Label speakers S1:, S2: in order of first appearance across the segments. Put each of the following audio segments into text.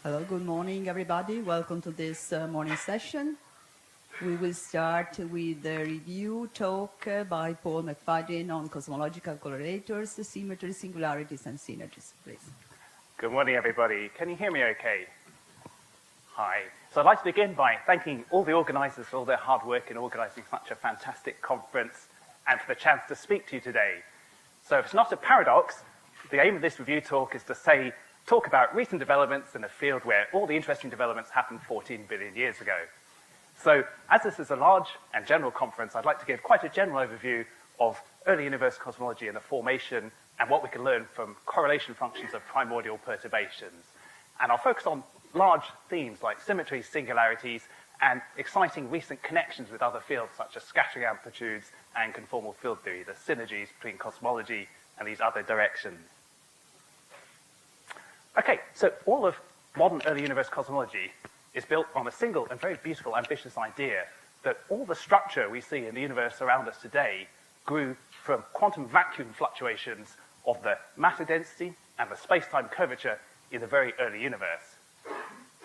S1: Hello, good morning, everybody. Welcome to this morning session. We will start with the review talk by Paul McFadden on cosmological correlators, symmetries, singularities, and synergies. Please.
S2: Good morning, everybody. Can you hear me okay? Hi. So I'd like to begin by thanking all the organizers for all their hard work in organizing such a fantastic conference and for the chance to speak to you today. So if it's not a paradox, the aim of this review talk is to talk about recent developments in a field where all the interesting developments happened 14 billion years ago. So as this is a large and general conference, I'd like to give quite a general overview of early universe cosmology and the formation and what we can learn from correlation functions of primordial perturbations. And I'll focus on large themes like symmetries, singularities, and exciting recent connections with other fields such as scattering amplitudes and conformal field theory, the synergies between cosmology and these other directions. Okay, so all of modern early universe cosmology is built on a single and very beautiful, ambitious idea that all the structure we see in the universe around us today grew from quantum vacuum fluctuations of the matter density and the space-time curvature in the very early universe.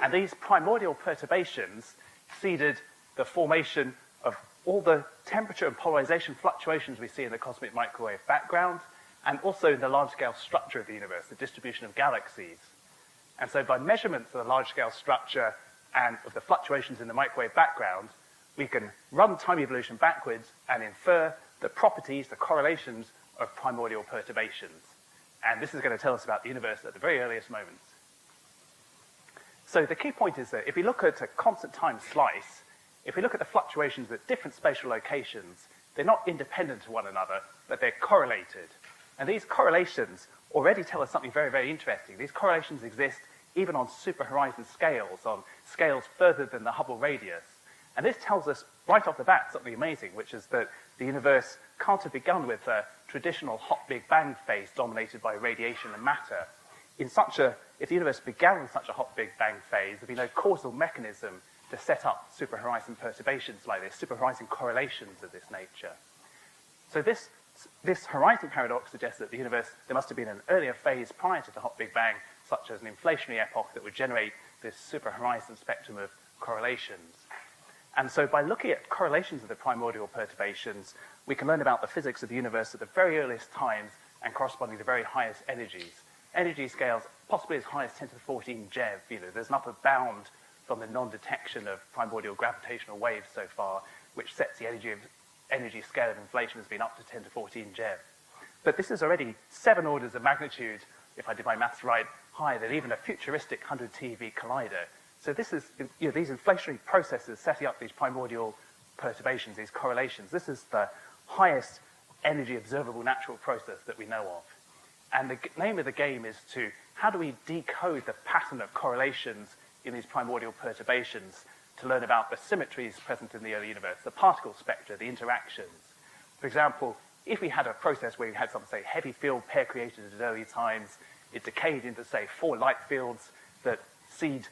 S2: And these primordial perturbations seeded the formation of all the temperature and polarization fluctuations we see in the cosmic microwave background, and also in the large-scale structure of the universe, the distribution of galaxies. And so by measurements of the large-scale structure and of the fluctuations in the microwave background, we can run time evolution backwards and infer the properties, the correlations of primordial perturbations. And this is going to tell us about the universe at the very earliest moments. So the key point is that if we look at a constant time slice, if we look at the fluctuations at different spatial locations, they're not independent of one another, but they're correlated. And these correlations already tell us something very, very interesting. These correlations exist even on superhorizon scales, on scales further than the Hubble radius. And this tells us right off the bat something amazing, which is that the universe can't have begun with a traditional hot Big Bang phase dominated by radiation and matter. If the universe began with such a hot Big Bang phase, there'd be no causal mechanism to set up superhorizon perturbations like this, superhorizon correlations of this nature. So this horizon paradox suggests that there must have been an earlier phase prior to the hot Big Bang, such as an inflationary epoch that would generate this superhorizon spectrum of correlations. And so by looking at correlations of the primordial perturbations, we can learn about the physics of the universe at the very earliest times and corresponding to the very highest energies. Energy scales possibly as high as 10 to the 14 GeV. There's an upper bound from the non-detection of primordial gravitational waves so far, which sets the energy scale of inflation has been up to 10 to 14 GeV. But this is already 7 orders of magnitude, if I did my maths right, higher than even a futuristic 100 TeV collider. So this is, these inflationary processes setting up these primordial perturbations, these correlations. This is the highest energy observable natural process that we know of. And the name of the game is how do we decode the pattern of correlations in these primordial perturbations to learn about the symmetries present in the early universe, the particle spectra, the interactions. For example, if we had a process where we had some, say, heavy field pair created at early times, it decayed into, say, 4 light fields that seed,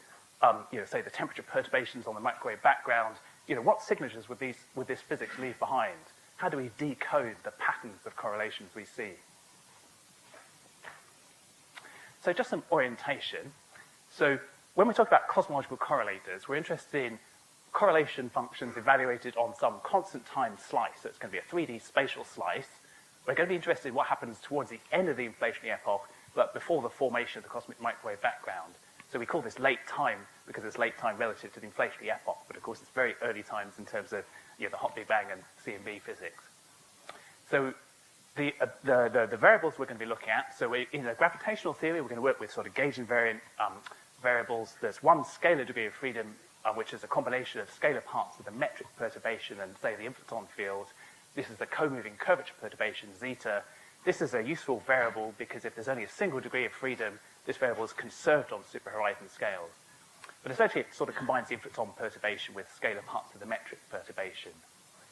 S2: say, the temperature perturbations on the microwave background, what signatures would this physics leave behind? How do we decode the patterns of correlations we see? So just some orientation. So when we talk about cosmological correlators, we're interested in correlation functions evaluated on some constant time slice. So it's going to be a 3D spatial slice. We're going to be interested in what happens towards the end of the inflationary epoch, but before the formation of the cosmic microwave background. So we call this late time because it's late time relative to the inflationary epoch, but of course it's very early times in terms of the hot Big Bang and CMB physics. So the variables we're going to be looking at, so in a gravitational theory, we're going to work with sort of gauge invariant variables. There's one scalar degree of freedom, which is a combination of scalar parts of the metric perturbation and, say, the inflaton field. This is the co-moving curvature perturbation, zeta. This is a useful variable because if there's only a single degree of freedom, this variable is conserved on superhorizon scales. But essentially, it sort of combines the inflaton perturbation with scalar parts of the metric perturbation.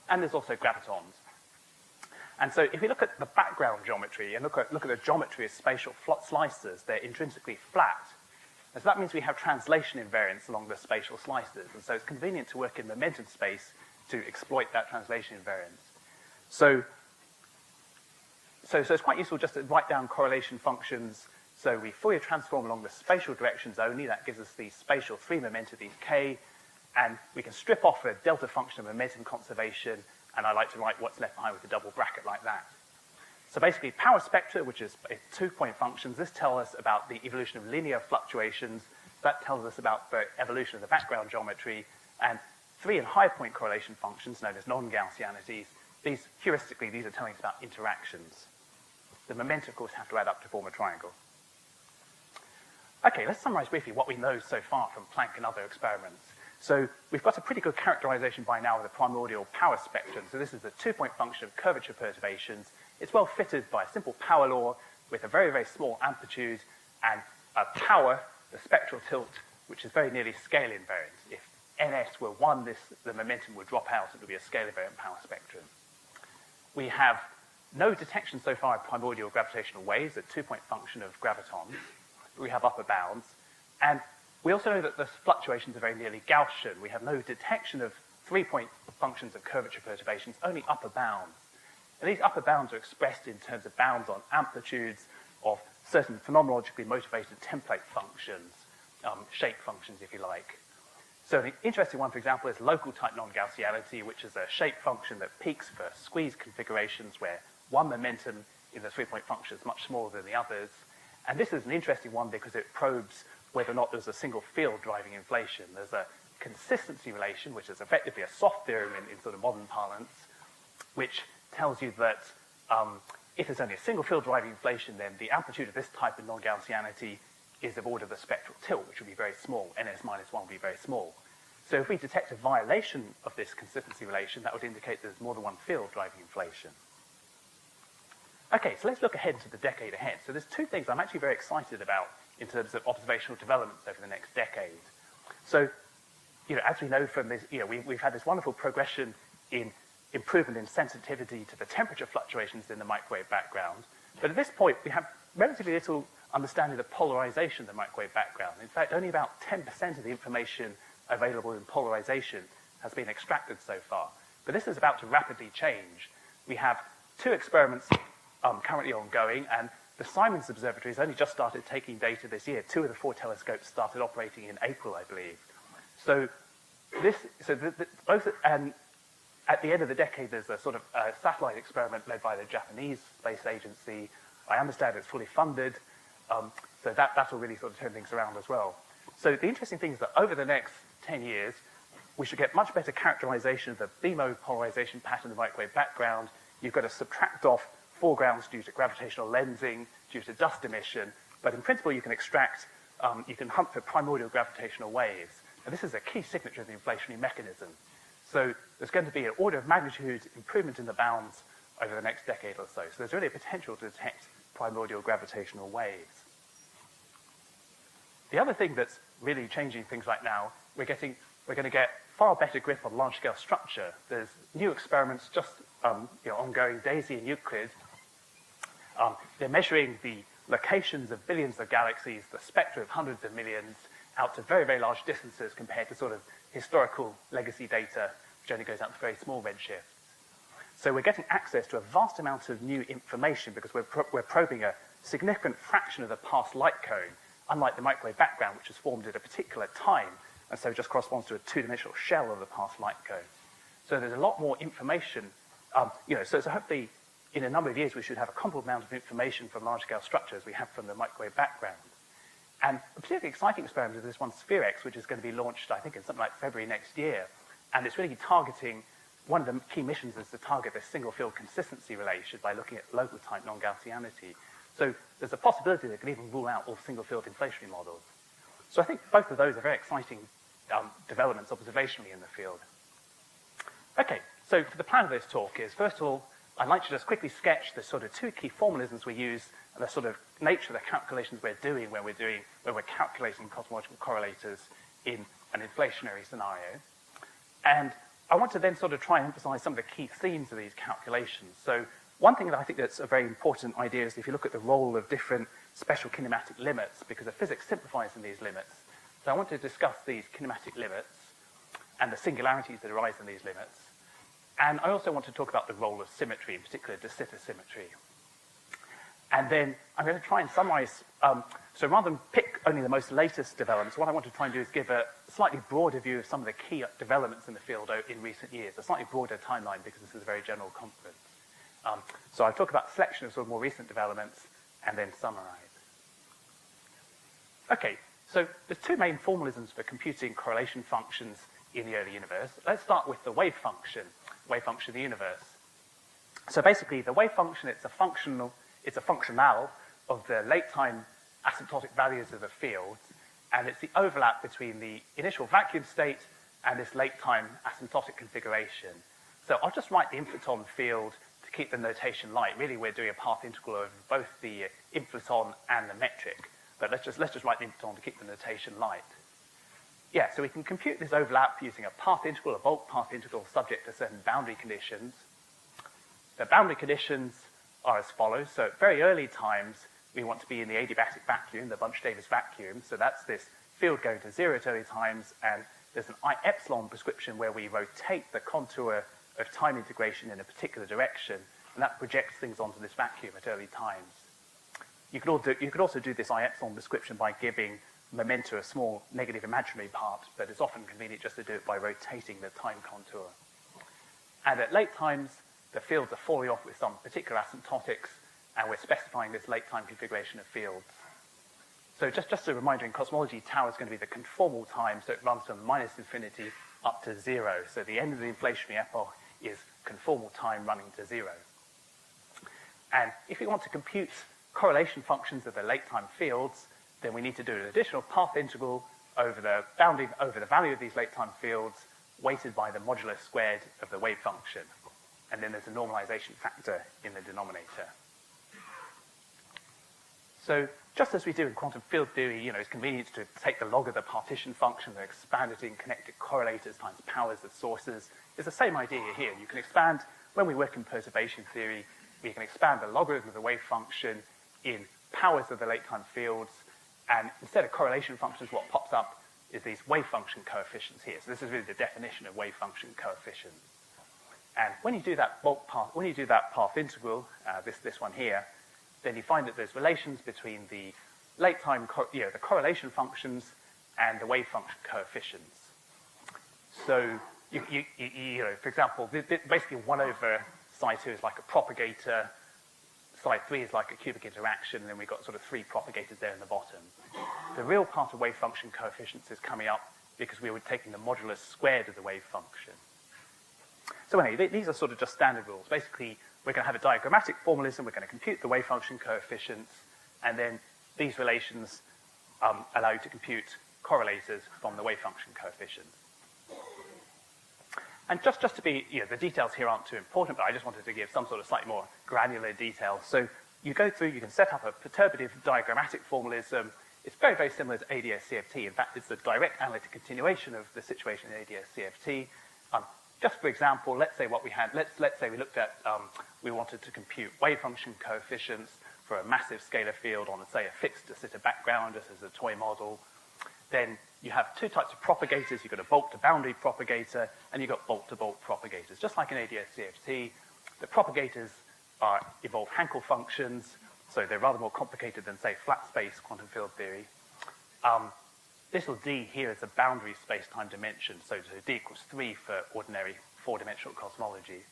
S2: And there's also gravitons. And so if you look at the background geometry and look at the geometry of spatial slices, they're intrinsically flat. And so that means we have translation invariance along the spatial slices. And so it's convenient to work in momentum space to exploit that translation invariance. So it's quite useful just to write down correlation functions So we Fourier transform along the spatial directions only. That gives us the spatial 3 momenta k, and we can strip off a delta function of momentum conservation, and I like to write what's left behind with a double bracket like that. So basically, power spectra, which is 2-point functions, this tells us about the evolution of linear fluctuations. That tells us about the evolution of the background geometry. And 3 and higher point correlation functions, known as non-Gaussianities, these, heuristically, these are telling us about interactions. The momenta, of course, have to add up to form a triangle. Okay, let's summarize briefly what we know so far from Planck and other experiments. So we've got a pretty good characterization by now of the primordial power spectrum. So this is a 2-point function of curvature perturbations. It's well fitted by a simple power law with a very, very small amplitude and a power, the spectral tilt, which is very nearly scale invariant. If ns were 1, the momentum would drop out. It would be a scale invariant power spectrum. We have no detection so far of primordial gravitational waves, a 2-point function of gravitons. We have upper bounds. And we also know that the fluctuations are very nearly Gaussian. We have no detection of 3-point functions of curvature perturbations, only upper bounds. And these upper bounds are expressed in terms of bounds on amplitudes of certain phenomenologically motivated template functions, shape functions, if you like. So an interesting one, for example, is local type non-Gaussianity, which is a shape function that peaks for squeeze configurations where one momentum in the 3-point function is much smaller than the others. And this is an interesting one because it probes whether or not there's a single field driving inflation. There's a consistency relation, which is effectively a soft theorem in sort of modern parlance, which tells you that if there's only a single field driving inflation, then the amplitude of this type of non-Gaussianity is of order of the spectral tilt, which would be very small. Ns minus 1 would be very small. So if we detect a violation of this consistency relation, that would indicate there's more than one field driving inflation. Okay, so let's look ahead to the decade ahead. So there's 2 things I'm actually very excited about in terms of observational developments over the next decade. So, as we know from this, we've had this wonderful progression in improvement in sensitivity to the temperature fluctuations in the microwave background. But at this point, we have relatively little understanding of the polarization of the microwave background. In fact, only about 10% of the information available in polarization has been extracted so far. But this is about to rapidly change. We have 2 experiments currently ongoing, and the Simons Observatory has only just started taking data this year. 2 of the 4 telescopes started operating in April, I believe. So and at the end of the decade, there's a sort of satellite experiment led by the Japanese Space Agency. I understand it's fully funded, so that will really sort of turn things around as well. So the interesting thing is that over the next 10 years, we should get much better characterization of the B-mode polarization pattern of the microwave background. You've got to subtract off foregrounds due to gravitational lensing, due to dust emission, but in principle you can extract, you can hunt for primordial gravitational waves. And this is a key signature of the inflationary mechanism. So there's going to be an order of magnitude improvement in the bounds over the next decade or so. So there's really a potential to detect primordial gravitational waves. The other thing that's really changing things right now, we're going to get far better grip on large-scale structure. There's new experiments just ongoing, DAISY and Euclid. They're measuring the locations of billions of galaxies, the spectra of hundreds of millions, out to very, very large distances compared to sort of historical legacy data, which only goes out to very small redshifts. So we're getting access to a vast amount of new information because we're probing a significant fraction of the past light cone, unlike the microwave background, which was formed at a particular time, and so just corresponds to a 2-dimensional shell of the past light cone. So there's a lot more information. So hopefully, in a number of years, we should have a comparable amount of information from large-scale structures we have from the microwave background. And a particularly exciting experiment is this one, SphereX, which is going to be launched, I think, in something like February next year. And it's really targeting, one of the key missions is to target this single-field consistency relation by looking at local type non-Gaussianity. So there's a possibility that it can even rule out all single-field inflationary models. So I think both of those are very exciting developments observationally in the field. Okay, so the plan of this talk is, first of all, I'd like to just quickly sketch the sort of 2 key formalisms we use and the sort of nature of the calculations we're doing when we're calculating cosmological correlators in an inflationary scenario. And I want to then sort of try and emphasize some of the key themes of these calculations. So one thing that I think that's a very important idea is if you look at the role of different special kinematic limits, because the physics simplifies in these limits. So I want to discuss these kinematic limits and the singularities that arise in these limits. And I also want to talk about the role of symmetry, in particular de Sitter symmetry. And then I'm going to try and summarize. So rather than pick only the most latest developments, what I want to try and do is give a slightly broader view of some of the key developments in the field in recent years, a slightly broader timeline because this is a very general conference. So I'll talk about a selection of sort of more recent developments and then summarize. Okay, so there's two main formalisms for computing correlation functions in the early universe. Let's start with the wave function of the universe. So basically, the wave function, it's a functional of the late-time asymptotic values of the fields, and it's the overlap between the initial vacuum state and this late-time asymptotic configuration. So I'll just write the inflaton field to keep the notation light. Really, we're doing a path integral over both the inflaton and the metric, but let's just write the inflaton to keep the notation light. Yeah, so we can compute this overlap using a path integral, a bulk path integral subject to certain boundary conditions. The boundary conditions are as follows. So at very early times, we want to be in the adiabatic vacuum, the Bunch-Davis vacuum. So that's this field going to 0 at early times, and there's an I epsilon prescription where we rotate the contour of time integration in a particular direction, and that projects things onto this vacuum at early times. You could also do this I epsilon prescription by giving momenta a small negative imaginary part, but it's often convenient just to do it by rotating the time contour. And at late times, the fields are falling off with some particular asymptotics, and we're specifying this late time configuration of fields. So just a reminder, in cosmology, tau is going to be the conformal time, so it runs from -infinity up to 0. So the end of the inflationary epoch is conformal time running to 0. And if we want to compute correlation functions of the late time fields, then we need to do an additional path integral over the value of these late time fields, weighted by the modulus squared of the wave function. And then there's a normalization factor in the denominator. So just as we do in quantum field theory, it's convenient to take the log of the partition function and expand it in connected correlators times powers of sources. It's the same idea here. You can expand, when we work in perturbation theory, we can expand the logarithm of the wave function in powers of the late time fields, and instead of correlation functions, what pops up is these wave function coefficients here. So this is really the definition of wave function coefficients. And when you do that path integral, this one here, then you find that there's relations between the late time, the correlation functions and the wave function coefficients. So, for example, basically 1 over psi 2 is like a propagator, psi 3 is like a cubic interaction, and then we've got sort of 3 propagators there in the bottom. The real part of wave function coefficients is coming up because we were taking the modulus squared of the wave function. So anyway, these are sort of just standard rules. Basically, we're going to have a diagrammatic formalism, we're going to compute the wave function coefficients, and then these relations allow you to compute correlators from the wave function coefficients. And just to be, the details here aren't too important, but I just wanted to give some sort of slightly more granular detail. So you go through, you can set up a perturbative diagrammatic formalism. It's very, very similar to ADS-CFT. In fact, it's the direct analytic continuation of the situation in ADS-CFT. Just for example, let's say we looked at, we wanted to compute wave function coefficients for a massive scalar field on, say, a fixed de Sitter background, just as a toy model. Then you have 2 types of propagators. You've got a bulk to boundary propagator, and you've got bulk to bulk propagators. Just like in ADS-CFT, the propagators involve Hankel functions, so they're rather more complicated than, say, flat space quantum field theory. This little d here is a boundary space-time dimension, so d equals 3 for ordinary 4-dimensional cosmology.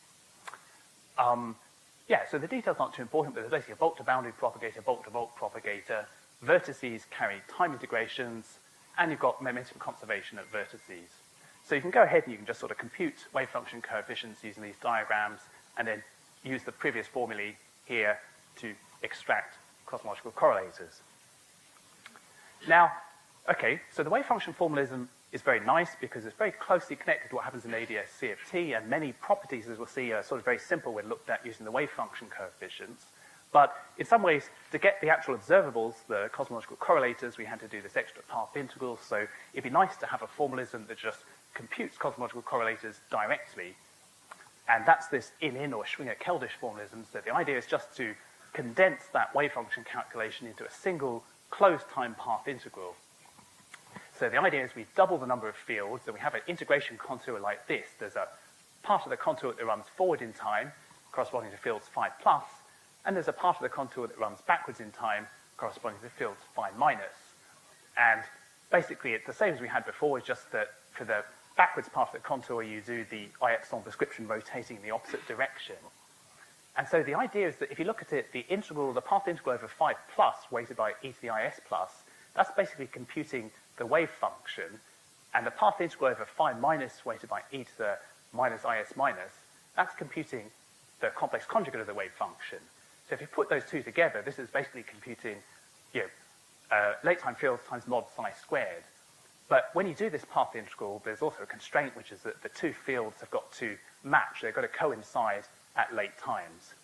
S2: So the details aren't too important, but there's basically a bulk to boundary propagator, bulk to bulk propagator. Vertices carry time integrations, and you've got momentum conservation at vertices. So you can go ahead and you can just sort of compute wave function coefficients using these diagrams, and then use the previous formulae here to extract cosmological correlators. Now, okay, so the wave function formalism is very nice because it's very closely connected to what happens in ADS-CFT, and many properties, as we'll see, are sort of very simple when looked at using the wave function coefficients. But in some ways, to get the actual observables, the cosmological correlators, we had to do this extra path integral. So it'd be nice to have a formalism that just computes cosmological correlators directly. And that's this in or Schwinger-Keldysh formalism. So the idea is just to condense that wave function calculation into a single closed time path integral. So the idea is we double the number of fields, and we have an integration contour like this. There's a part of the contour that runs forward in time, corresponding to fields 5+, and there's a part of the contour that runs backwards in time, corresponding to the field phi minus. And basically, it's the same as we had before, it's just that for the backwards part of the contour, you do the I epsilon prescription rotating in the opposite direction. And so the idea is that if you look at it, the path integral over phi plus, weighted by e to the is plus, that's basically computing the wave function. And the path integral over phi minus, weighted by e to the minus is minus, that's computing the complex conjugate of the wave function. So if you put those two together, this is basically computing late time fields times mod psi squared. But when you do this path integral, there's also a constraint, which is that the two fields have got to match. They've got to coincide at late times.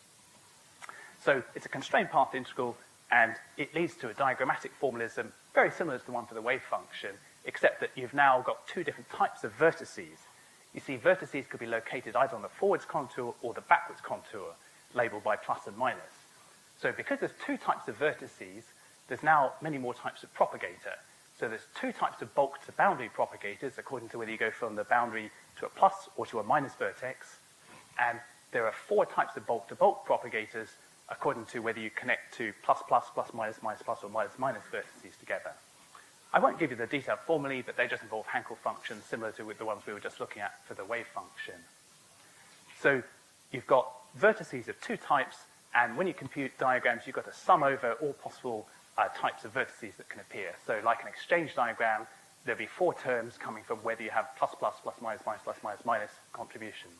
S2: So it's a constrained path integral, and it leads to a diagrammatic formalism very similar to the one for the wave function, except that you've now got two different types of vertices. You see, vertices could be located either on the forwards contour or the backwards contour, labeled by plus and minus. So because there's two types of vertices, there's now many more types of propagator. So there's two types of bulk to boundary propagators, according to whether you go from the boundary to a plus or to a minus vertex. And there are four types of bulk to bulk propagators, according to whether you connect to plus plus, plus minus, minus plus, or minus minus vertices together. I won't give you the detail formally, but they just involve Hankel functions similar to the ones we were just looking at for the wave function. So you've got vertices of two types, and when you compute diagrams, you've got to sum over all possible types of vertices that can appear. So like an exchange diagram, there'll be four terms coming from whether you have plus plus, plus minus, minus plus minus minus contributions.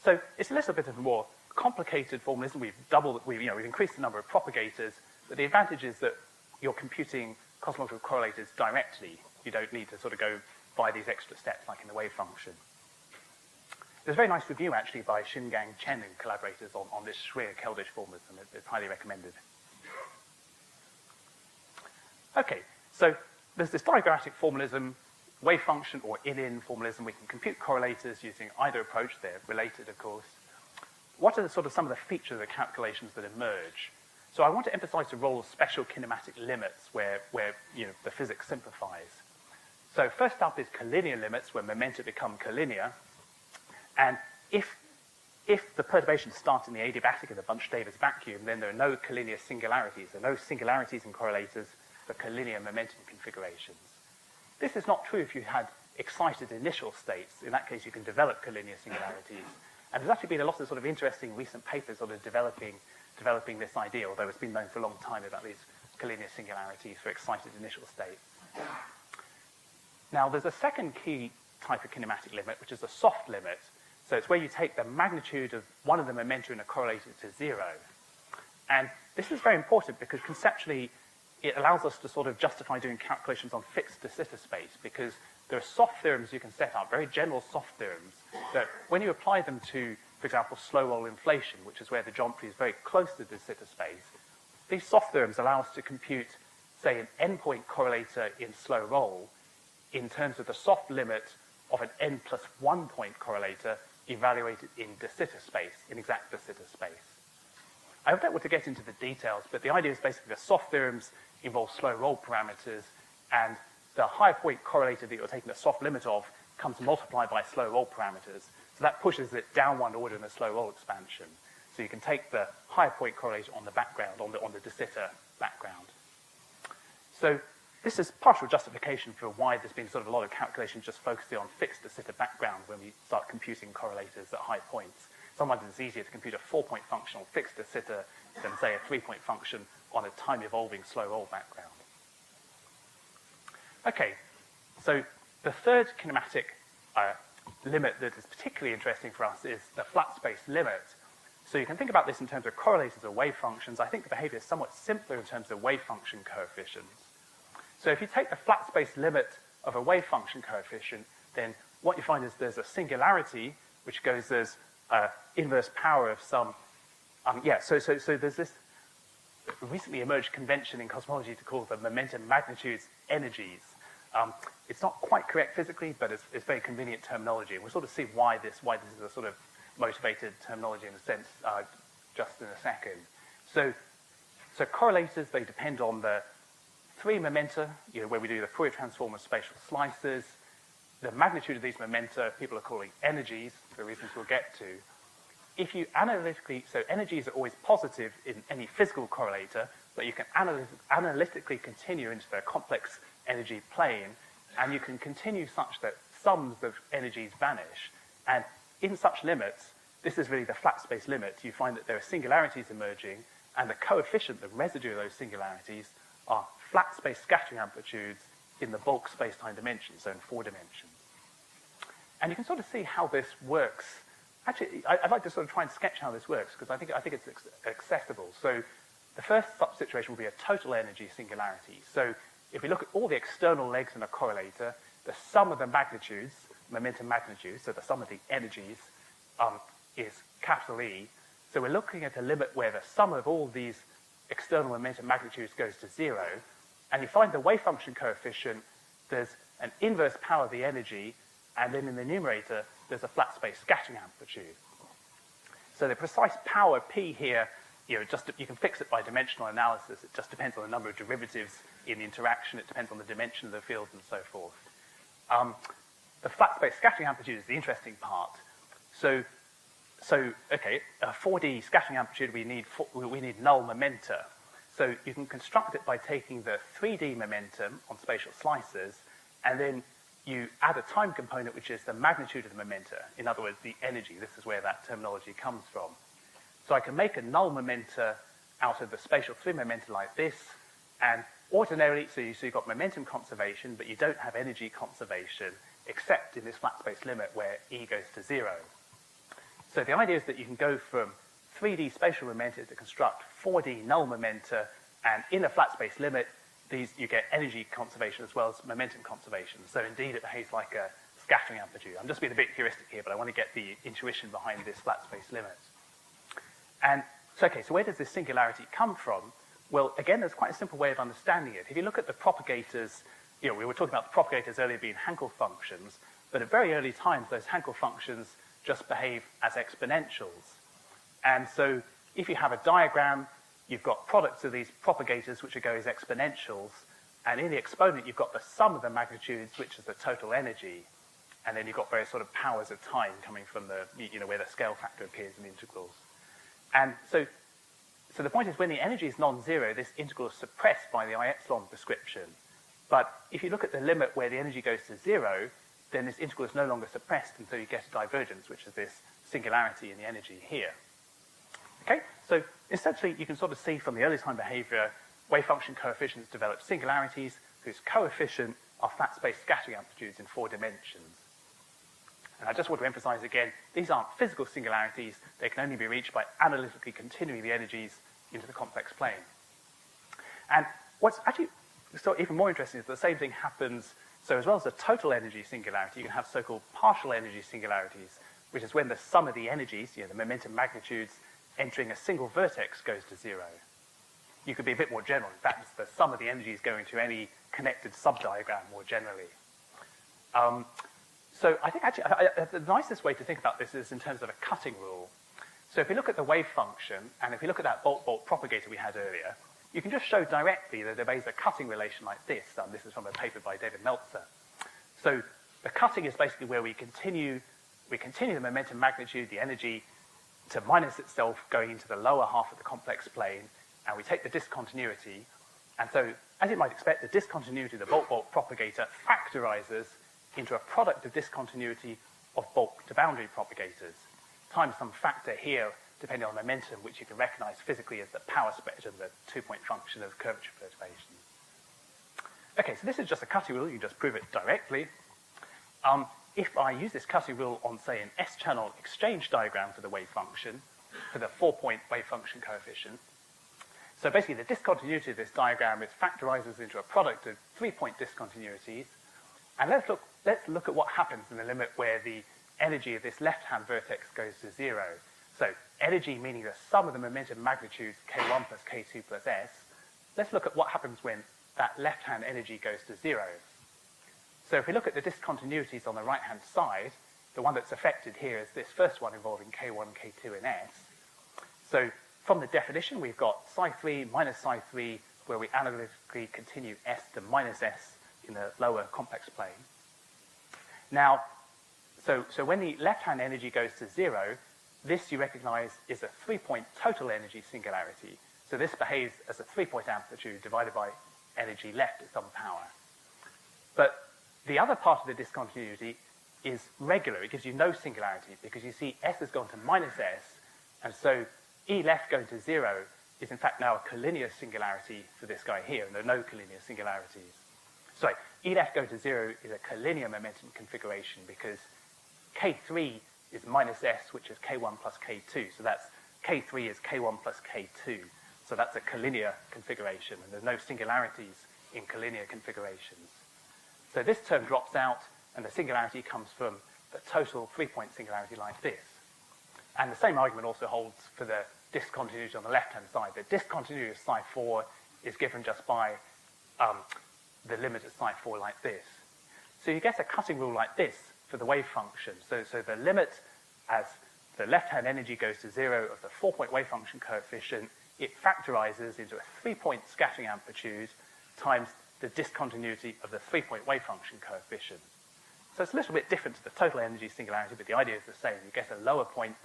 S2: So it's a little bit of a more complicated formalism. We've increased the number of propagators, but the advantage is that you're computing cosmological correlators directly. You don't need to sort of go by these extra steps like in the wave function. There's a very nice review actually by Shingang Chen and collaborators on this Schwer-Keldysh formalism. It's highly recommended. Okay, so there's this diagrammatic formalism, wave function or in formalism. We can compute correlators using either approach. They're related, of course. What are some of the features of the calculations that emerge? So I want to emphasize the role of special kinematic limits where the physics simplifies. So first up is collinear limits, where momenta become collinear. And if the perturbations start in the adiabatic of the Bunch-Davis vacuum, then there are no collinear singularities. There are no singularities in correlators for collinear momentum configurations. This is not true if you had excited initial states. In that case, you can develop collinear singularities. And there's actually been a lot of interesting recent papers developing this idea, although it's been known for a long time about these collinear singularities for excited initial states. Now, there's a second key type of kinematic limit, which is a soft limit. So it's where you take the magnitude of one of the momenta in a correlator to zero. And this is very important because conceptually, it allows us to justify doing calculations on fixed de Sitter space, because there are soft theorems you can set up, very general soft theorems, that when you apply them to, for example, slow roll inflation, which is where the geometry is very close to the de Sitter space, these soft theorems allow us to compute, say, an n-point correlator in slow roll in terms of the soft limit of an n plus 1 point correlator evaluated in de Sitter space, in exact de Sitter space. I don't want to get into the details, but the idea is basically the soft theorems involve slow roll parameters, and the higher point correlator that you're taking the soft limit of comes multiplied by slow roll parameters. So that pushes it down one order in the slow roll expansion. So you can take the higher point correlator on the background, on the de Sitter background. So this is partial justification for why there's been a lot of calculations just focusing on fixed de Sitter background when we start computing correlators at high points. Sometimes it's easier to compute a 4-point function on fixed de Sitter than, say, a 3-point function on a time-evolving slow roll background. Okay, so the third kinematic limit that is particularly interesting for us is the flat space limit. So you can think about this in terms of correlators or wave functions. I think the behavior is somewhat simpler in terms of wave function coefficients. So if you take the flat space limit of a wave function coefficient, then what you find is there's a singularity which goes as inverse power of some, so there's this recently emerged convention in cosmology to call the momentum magnitudes energies. It's not quite correct physically, but it's very convenient terminology. And we'll see why this is a motivated terminology in a sense just in a second. So correlators, they depend on the three momenta, where we do the Fourier transform of spatial slices. The magnitude of these momenta, people are calling energies for reasons we'll get to. if you analytically, so energies are always positive in any physical correlator, but you can analytically continue into the complex energy plane, and you can continue such that sums of energies vanish. And in such limits, this is really the flat space limit, you find that there are singularities emerging, and the coefficient, the residue of those singularities, are flat space scattering amplitudes in the bulk space-time dimension, so in 4 dimensions. And you can sort of see how this works. Actually, I'd like to sort of try and sketch how this works, because I think it's accessible. So the first situation will be a total energy singularity. So if we look at all the external legs in a correlator, the sum of the magnitudes, momentum magnitudes, so the sum of the energies, is capital E. So we're looking at a limit where the sum of all these external momentum magnitudes goes to 0, and you find the wave function coefficient, there's an inverse power of the energy, and then in the numerator, there's a flat space scattering amplitude. So the precise power P here, you can fix it by dimensional analysis. It just depends on the number of derivatives in the interaction. It depends on the dimension of the field and so forth. The flat space scattering amplitude is the interesting part. So okay, a 4D scattering amplitude, we need null momenta. So you can construct it by taking the 3D momentum on spatial slices, and then you add a time component, which is the magnitude of the momenta. In other words, the energy. This is where that terminology comes from. So I can make a null momenta out of the spatial 3 momenta like this, and ordinarily, so you've got momentum conservation, but you don't have energy conservation, except in this flat space limit where E goes to 0. So the idea is that you can go from 3D spatial momenta to construct 4D null momenta, and in a flat space limit, you get energy conservation as well as momentum conservation. So indeed, it behaves like a scattering amplitude. I'm just being a bit heuristic here, but I want to get the intuition behind this flat space limit. And so, okay, so where does this singularity come from? Well, again, there's quite a simple way of understanding it. If you look at the propagators, we were talking about the propagators earlier being Hankel functions, but at very early times, those Hankel functions just behave as exponentials. And so if you have a diagram, you've got products of these propagators which are going as exponentials, and in the exponent, you've got the sum of the magnitudes, which is the total energy, and then you've got various sort of powers of time coming from the, where the scale factor appears in integrals. And so the point is, when the energy is non-zero, this integral is suppressed by the I epsilon prescription. But if you look at the limit where the energy goes to 0, then this integral is no longer suppressed, and so you get a divergence, which is this singularity in the energy here. Okay, so essentially you can sort of see from the early time behavior, wave function coefficients develop singularities whose coefficient are flat space scattering amplitudes in 4 dimensions. And I just want to emphasize again, these aren't physical singularities. They can only be reached by analytically continuing the energies into the complex plane. And what's actually even more interesting is the same thing happens. So as well as a total energy singularity, you can have so-called partial energy singularities, which is when the sum of the energies, the momentum magnitudes, entering a single vertex goes to 0. You could be a bit more general. In fact, it's the sum of the energies going to any connected subdiagram more generally. So I think actually the nicest way to think about this is in terms of a cutting rule. So if we look at the wave function, and if we look at that bulk propagator we had earlier, you can just show directly that there is a cutting relation like this. This is from a paper by David Meltzer. So the cutting is basically where we continue the momentum magnitude, the energy, to minus itself going into the lower half of the complex plane, and we take the discontinuity. And so, as you might expect, the discontinuity of the bulk propagator factorizes into a product of discontinuity of bulk to boundary propagators, times some factor here, depending on momentum, which you can recognize physically as the power spectrum, the 2-point function of curvature perturbations. Okay, so this is just a cutting rule. You can just prove it directly. If I use this cutting rule on, say, an S-channel exchange diagram for the wave function, for the 4-point wave function coefficient, so basically the discontinuity of this diagram factorizes into a product of 3-point discontinuities. And let's look at what happens in the limit where the energy of this left-hand vertex goes to 0. So energy meaning the sum of the momentum magnitudes k1 plus k2 plus s. Let's look at what happens when that left-hand energy goes to 0. So if we look at the discontinuities on the right-hand side, the one that's affected here is this first one involving k1, k2, and s. So from the definition, we've got psi3 minus psi3, where we analytically continue s to minus s in the lower complex plane. Now, so when the left-hand energy goes to 0, this you recognize is a 3-point total energy singularity. So this behaves as a 3-point amplitude divided by energy left at some power. But the other part of the discontinuity is regular. It gives you no singularity because you see S has gone to minus S, and so E left going to 0 is in fact now a collinear singularity for this guy here, and there are no collinear singularities. Sorry, E left going to 0 is a collinear momentum configuration because K3 is minus S, which is K1 plus K2. So that's K3 is K1 plus K2. So that's a collinear configuration, and there's no singularities in collinear configurations. So this term drops out, and the singularity comes from the total 3-point singularity like this. And the same argument also holds for the discontinuity on the left-hand side. The discontinuity of psi 4 is given just by the limit of psi 4 like this. So you get a cutting rule like this for the wave function. So the limit as the left-hand energy goes to 0 of the 4-point wave function coefficient, it factorizes into a 3-point scattering amplitude times the discontinuity of the 3-point wave function coefficient. So it's a little bit different to the total energy singularity, but the idea is the same. You get a lower point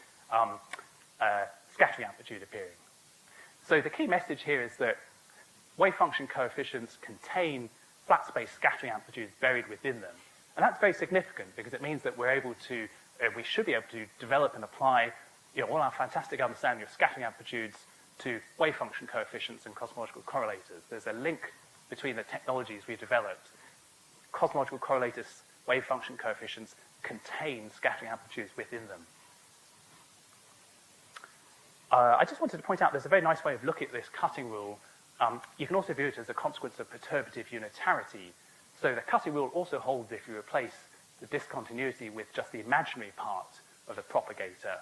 S2: scattering amplitude appearing. So the key message here is that wave function coefficients contain flat space scattering amplitudes buried within them. And that's very significant because it means that we're able to, we should be able to develop and apply all our fantastic understanding of scattering amplitudes to wave function coefficients and cosmological correlators. There's a link between the technologies we've developed. Cosmological correlators, wave function coefficients contain scattering amplitudes within them. I just wanted to point out there's a very nice way of looking at this cutting rule. You can also view it as a consequence of perturbative unitarity. So the cutting rule also holds if you replace the discontinuity with just the imaginary part of the propagator.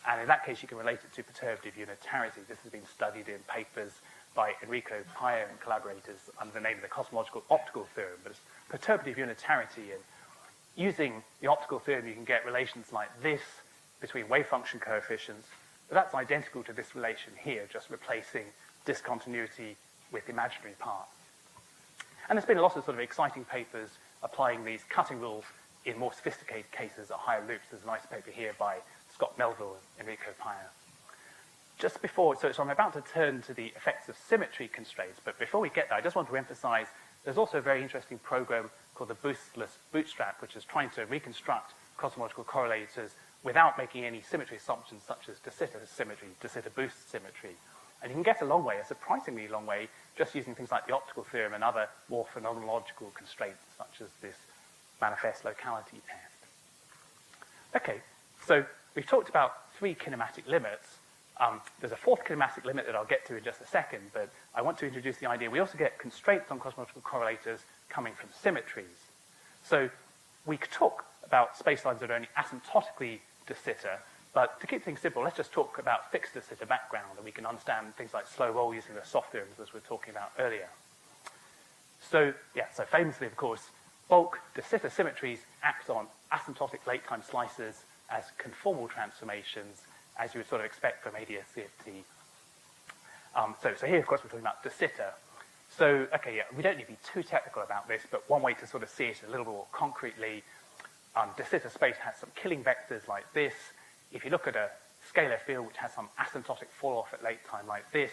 S2: And in that case, you can relate it to perturbative unitarity. This has been studied in papers by Enrico Paia and collaborators under the name of the cosmological optical theorem. But it's perturbative unitarity. And using the optical theorem, you can get relations like this between wave function coefficients. But that's identical to this relation here, just replacing discontinuity with imaginary part. And there's been lots of sort of exciting papers applying these cutting rules in more sophisticated cases at higher loops. There's a nice paper here by Scott Melville and Enrico Paia. Just before, so I'm about to turn to the effects of symmetry constraints, but before we get there, I just want to emphasize there's also a very interesting program called the Boostless Bootstrap, which is trying to reconstruct cosmological correlators without making any symmetry assumptions such as de Sitter symmetry, de Sitter boost symmetry. And you can get a long way, a surprisingly long way, just using things like the optical theorem and other more phenomenological constraints, such as this manifest locality test. Okay, so we've talked about 3 kinematic limits. There's a 4th kinematic limit that I'll get to in just a second, but I want to introduce the idea we also get constraints on cosmological correlators coming from symmetries. So we could talk about spacelines that are only asymptotically de Sitter, but to keep things simple, let's just talk about fixed de Sitter background, and we can understand things like slow roll using the soft theorems as we were talking about earlier. So famously, of course, bulk de Sitter symmetries act on asymptotic late-time slices as conformal transformations, as you would sort of expect from ADS-CFT. So here, of course, we're talking about de Sitter. So, we don't need to be too technical about this, but one way to sort of see it a little more concretely, de Sitter space has some killing vectors like this. If you look at a scalar field which has some asymptotic fall-off at late time like this,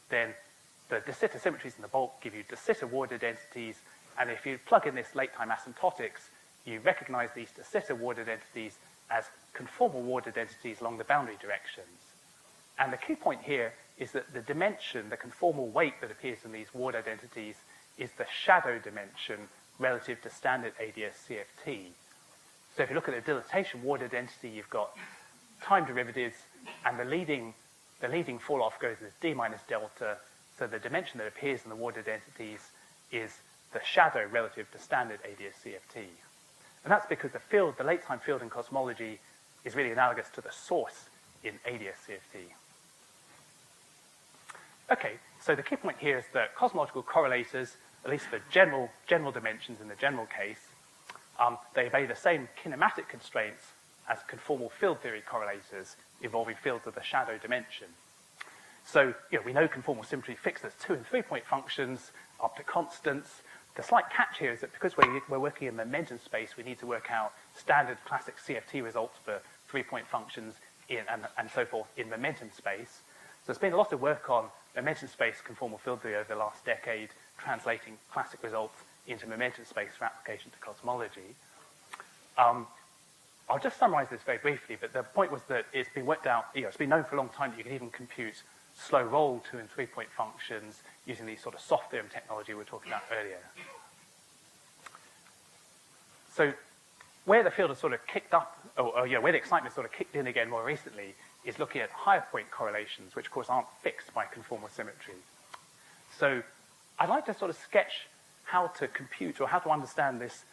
S2: then the de Sitter symmetries in the bulk give you de Sitter Warder densities, and if you plug in this late time asymptotics, you recognize these de Sitter Warder densities as conformal Warder densities along the boundary directions. And the key point here is that the dimension, the conformal weight that appears in these Warder densities is the shadow dimension relative to standard ADS-CFT. So if you look at the dilatation Warder density, you've got time derivatives, and the leading fall-off goes as d minus delta, so the dimension that appears in the Warder densities is the shadow relative to standard ADS-CFT. And that's because the field, the late-time field in cosmology, is really analogous to the source in ADS-CFT. Okay, so the key point here is that cosmological correlators, at least for general dimensions in the general case, they obey the same kinematic constraints as conformal field theory correlators involving fields of the shadow dimension. So we know conformal symmetry fixes 2 and 3 point functions up to constants. The slight catch here is that because we're working in momentum space, we need to work out standard classic CFT results for 3 point functions and so forth in momentum space. So there's been a lot of work on momentum space conformal field theory over the last decade, translating classic results into momentum space for application to cosmology. I'll just summarize this very briefly, but the point was that it's been worked out, it's been known for a long time that you can even compute slow roll 2- and 3-point functions using these sort of soft theorem technology we were talking about earlier. So where the field has sort of kicked up, where the excitement sort of kicked in again more recently is looking at higher point correlations, which of course aren't fixed by conformal symmetry. So I'd like to sort of sketch how to compute or how to understand this,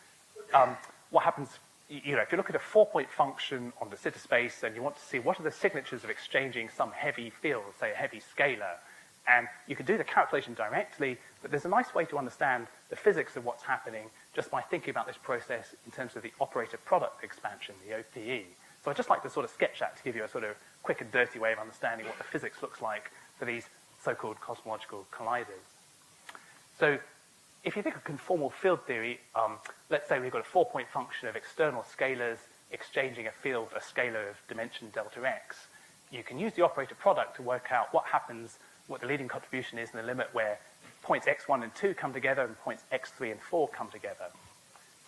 S2: what happens, if you look at a 4-point function on the Sitter space and you want to see what are the signatures of exchanging some heavy field, say a heavy scalar, and you can do the calculation directly, but there's a nice way to understand the physics of what's happening just by thinking about this process in terms of the operator product expansion, the OPE. So I'd just like to sort of sketch that to give you a sort of quick and dirty way of understanding what the physics looks like for these so-called cosmological colliders. So if you think of conformal field theory, let's say we've got a 4-point function of external scalars exchanging a field, a scalar of dimension delta x. You can use the operator product to work out what happens, what the leading contribution is in the limit where points x1 and 2 come together and points x3 and 4 come together.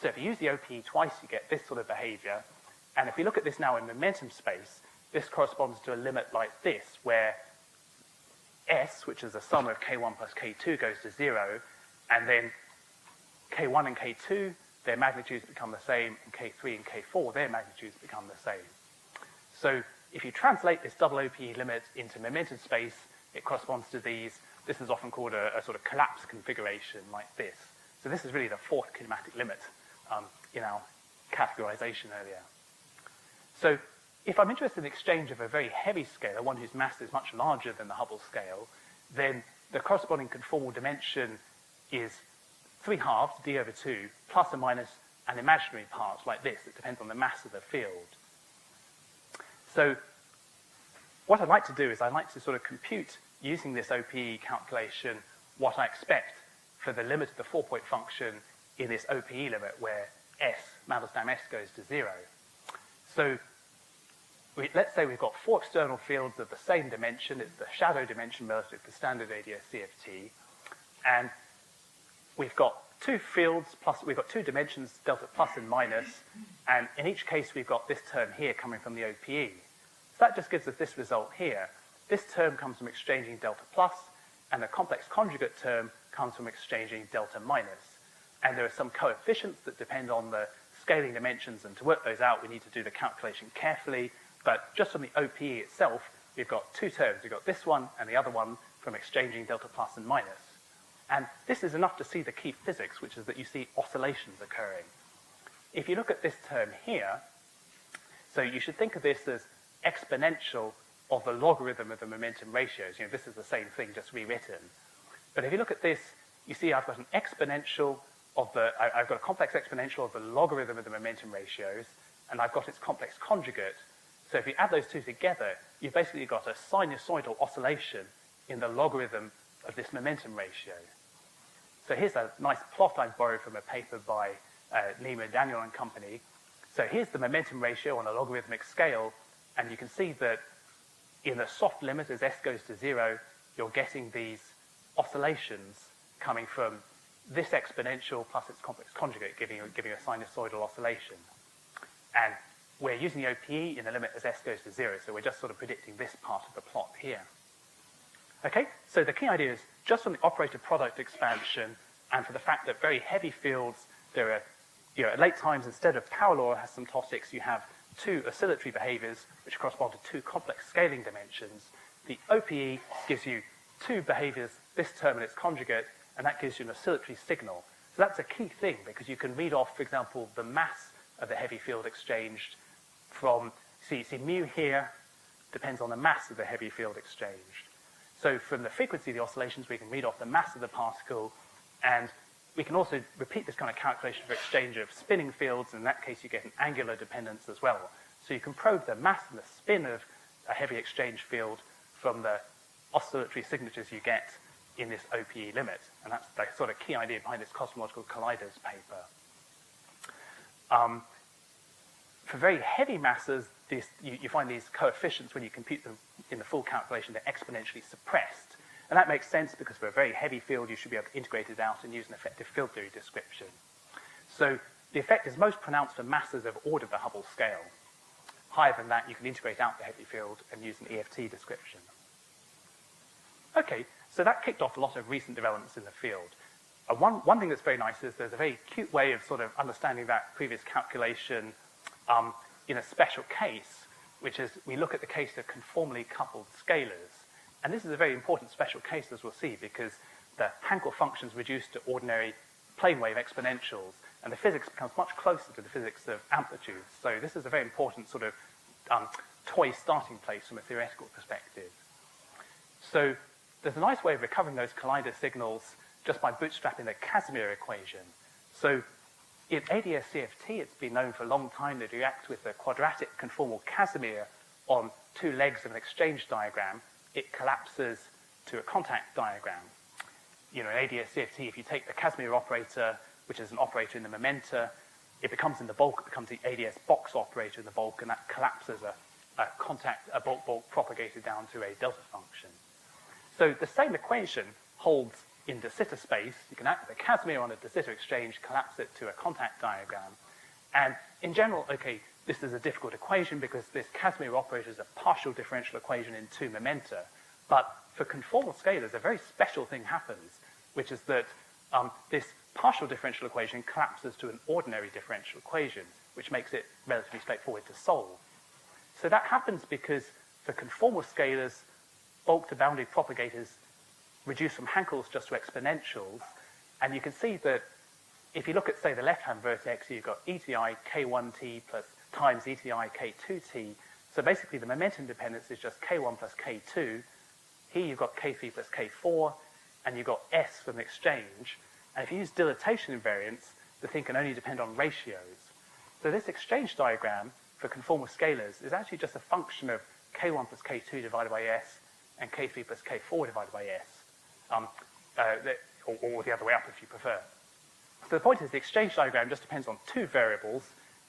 S2: So if you use the OPE twice, you get this sort of behavior. And if we look at this now in momentum space, this corresponds to a limit like this, where S, which is the sum of K1 plus K2, goes to 0, and then K1 and K2, their magnitudes become the same, and K3 and K4, their magnitudes become the same. So if you translate this double OPE limit into momentum space, it corresponds to these. This is often called a sort of collapse configuration like this. So this is really the fourth kinematic limit in our categorization earlier. So if I'm interested in the exchange of a very heavy scalar, one whose mass is much larger than the Hubble scale, then the corresponding conformal dimension is 3/2 d over 2 plus or minus an imaginary part like this. It depends on the mass of the field. So what I'd like to do is I'd like to sort of compute, using this OPE calculation, what I expect for the limit of the 4-point function in this OPE limit where S, Mandelstam S, goes to 0. So let's say we've got 4 external fields of the same dimension. It's the shadow dimension relative to standard radius CFT. And we've got 2 fields, plus we've got 2 dimensions, delta plus and minus. And in each case, we've got this term here coming from the OPE. So that just gives us this result here. This term comes from exchanging delta plus, and the complex conjugate term comes from exchanging delta minus. And there are some coefficients that depend on the scaling dimensions, and to work those out, we need to do the calculation carefully. But just from the OPE itself, we've got 2 terms. We've got this one and the other one from exchanging delta plus and minus. And this is enough to see the key physics, which is that you see oscillations occurring. If you look at this term here, so you should think of this as exponential of the logarithm of the momentum ratios. This is the same thing, just rewritten. But if you look at this, you see I've got an exponential of I've got a complex exponential of the logarithm of the momentum ratios, and I've got its complex conjugate. So if you add those two together, you've basically got a sinusoidal oscillation in the logarithm of this momentum ratio. So here's a nice plot I've borrowed from a paper by Nima, Daniel and company. So here's the momentum ratio on a logarithmic scale, and you can see that in the soft limit as s goes to 0, you're getting these oscillations coming from this exponential plus its complex conjugate, giving a sinusoidal oscillation. And we're using the OPE in the limit as s goes to 0, so we're just sort of predicting this part of the plot here. Okay, so the key idea is just from the operator product expansion and for the fact that very heavy fields, there are, at late times, instead of power law asymptotics, you have 2 oscillatory behaviors which correspond to 2 complex scaling dimensions. The OPE gives you 2 behaviors, this term and its conjugate, and that gives you an oscillatory signal. So that's a key thing because you can read off, for example, the mass of the heavy field exchanged from, you see mu here depends on the mass of the heavy field exchanged. So from the frequency of the oscillations, we can read off the mass of the particle, and we can also repeat this kind of calculation for exchange of spinning fields. In that case, you get an angular dependence as well. So you can probe the mass and the spin of a heavy exchange field from the oscillatory signatures you get in this OPE limit. And that's the sort of key idea behind this cosmological colliders paper. For very heavy masses, you find these coefficients, when you compute them in the full calculation, they're exponentially suppressed. And that makes sense because for a very heavy field, you should be able to integrate it out and use an effective field theory description. So the effect is most pronounced for masses of order the Hubble scale. Higher than that, you can integrate out the heavy field and use an EFT description. Okay, so that kicked off a lot of recent developments in the field. One thing that's very nice is there's a very cute way of sort of understanding that previous calculation in a special case, which is we look at the case of conformally coupled scalars. And this is a very important special case, as we'll see, because the Hankel functions reduce to ordinary plane wave exponentials, and the physics becomes much closer to the physics of amplitudes. So this is a very important sort of toy starting place from a theoretical perspective. So there's a nice way of recovering those collider signals just by bootstrapping the Casimir equation. So in ADS-CFT, it's been known for a long time that you act with the quadratic conformal Casimir on two legs of an exchange diagram. It collapses to a contact diagram. You know, in ADS-CFT, if you take the Casimir operator, which is an operator in the momenta, it becomes in the bulk, it becomes the ADS box operator in the bulk, and that collapses a bulk propagated down to a delta function. So the same equation holds in de Sitter space. You can act with a Casimir on a de Sitter exchange, collapse it to a contact diagram. And in general, okay, this is a difficult equation because this Casimir operator is a partial differential equation in two momenta. But for conformal scalars, a very special thing happens, which is that this partial differential equation collapses to an ordinary differential equation, which makes it relatively straightforward to solve. So that happens because for conformal scalars, bulk to boundary propagators reduce from Hankels just to exponentials. And you can see that if you look at, say, the left-hand vertex, you've got ETI K1t plus times ETI K2t. So basically, the momentum dependence is just K1 plus K2. Here you've got K3 plus K4, and you've got S from the exchange. And if you use dilatation invariance, the thing can only depend on ratios. So this exchange diagram for conformal scalars is actually just a function of K1 plus K2 divided by S and K3 plus K4 divided by S. Or the other way up if you prefer. So the point is the exchange diagram just depends on two variables,